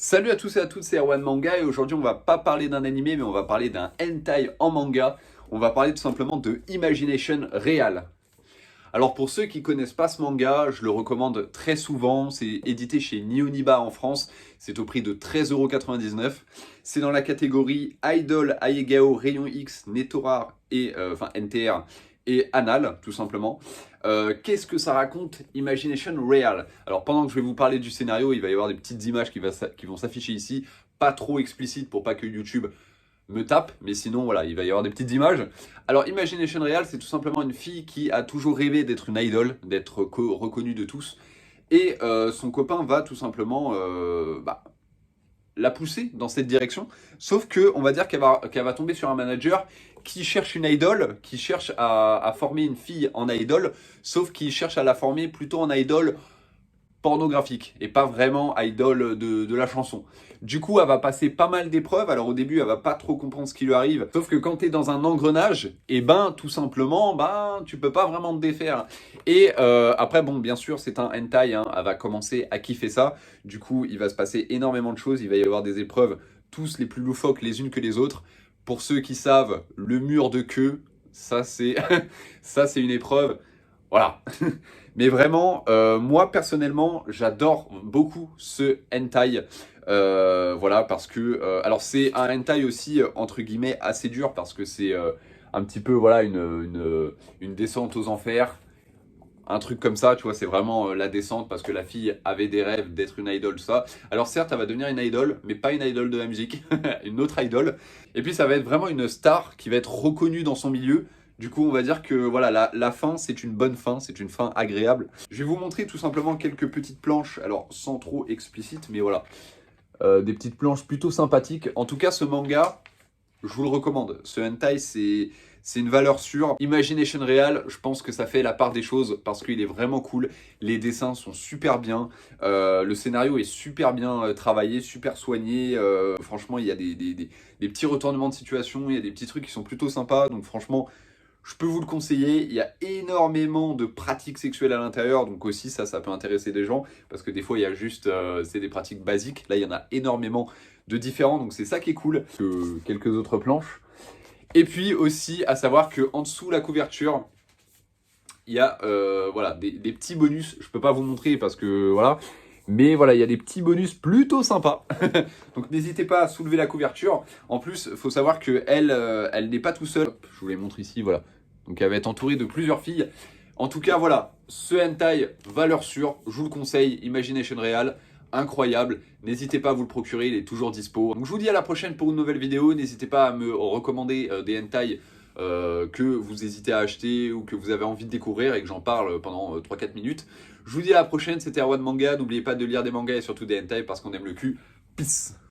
Salut à tous et à toutes, c'est Erwan Manga et aujourd'hui on va pas parler d'un animé mais on va parler d'un hentai en manga. On va parler tout simplement de Imagination Real. Alors pour ceux qui connaissent pas ce manga, je le recommande très souvent. C'est édité chez Nioniba en France. C'est au prix de 13,99 €. C'est dans la catégorie Idol, Aegao, Rayon X, Netora et enfin NTR et Anal tout simplement. Qu'est-ce que ça raconte Imagination Real? Alors pendant que je vais vous parler du scénario, il va y avoir des petites images qui vont s'afficher ici, pas trop explicites pour pas que YouTube me tape, mais sinon voilà, il va y avoir des petites images. Alors Imagination Real, c'est tout simplement une fille qui a toujours rêvé d'être une idole, d'être reconnue de tous, et son copain va tout simplement la pousser dans cette direction, sauf que on va dire qu'elle va tomber sur un manager qui cherche une idole, qui cherche à former une fille en idole, sauf qu'il cherche à la former plutôt en idole pornographique et pas vraiment idol de la chanson. Du coup, elle va passer pas mal d'épreuves. Alors au début, elle va pas trop comprendre ce qui lui arrive. Sauf que quand tu es dans un engrenage, et ben tout simplement, ben tu peux pas vraiment te défaire. Et après, bon, bien sûr, c'est un hentai. Hein, elle va commencer à kiffer ça. Du coup, il va se passer énormément de choses. Il va y avoir des épreuves, tous les plus loufoques les unes que les autres. Pour ceux qui savent, le mur de queue, ça c'est ça c'est une épreuve. Voilà. Mais vraiment, moi personnellement, j'adore beaucoup ce hentai. Voilà, parce que... alors c'est un hentai aussi, entre guillemets, assez dur, parce que c'est un petit peu, voilà, une descente aux enfers. Un truc comme ça, tu vois, c'est vraiment la descente, parce que la fille avait des rêves d'être une idole, tout ça. Alors certes, elle va devenir une idole, mais pas une idole de la musique, une autre idole. Et puis ça va être vraiment une star qui va être reconnue dans son milieu. Du coup, on va dire que voilà, la fin, c'est une bonne fin, c'est une fin agréable. Je vais vous montrer tout simplement quelques petites planches, alors sans trop explicite, mais voilà. Des petites planches plutôt sympathiques. En tout cas, ce manga, je vous le recommande. Ce hentai, c'est une valeur sûre. Imagination Real, je pense que ça fait la part des choses parce qu'il est vraiment cool. Les dessins sont super bien. Le scénario est super bien travaillé, super soigné. Franchement, il y a des petits retournements de situation. Il y a des petits trucs qui sont plutôt sympas. Donc franchement, je peux vous le conseiller. Il y a énormément de pratiques sexuelles à l'intérieur. Donc aussi, ça peut intéresser des gens. Parce que des fois, il y a juste... c'est des pratiques basiques. Là, il y en a énormément de différents. Donc c'est ça qui est cool. Que quelques autres planches. Et puis aussi, à savoir qu'en dessous la couverture, il y a voilà, des petits bonus. Je peux pas vous montrer parce que voilà. Mais voilà, il y a des petits bonus plutôt sympas. Donc n'hésitez pas à soulever la couverture. En plus, il faut savoir qu'elle elle n'est pas tout seule. Hop, je vous les montre ici, voilà. Donc elle va être entourée de plusieurs filles. En tout cas, voilà, ce hentai, valeur sûre, je vous le conseille, Imagination Real, incroyable. N'hésitez pas à vous le procurer, il est toujours dispo. Donc je vous dis à la prochaine pour une nouvelle vidéo. N'hésitez pas à me recommander des hentai que vous hésitez à acheter ou que vous avez envie de découvrir et que j'en parle pendant 3-4 minutes. Je vous dis à la prochaine, c'était Erwan Manga. N'oubliez pas de lire des mangas et surtout des hentai parce qu'on aime le cul. Peace.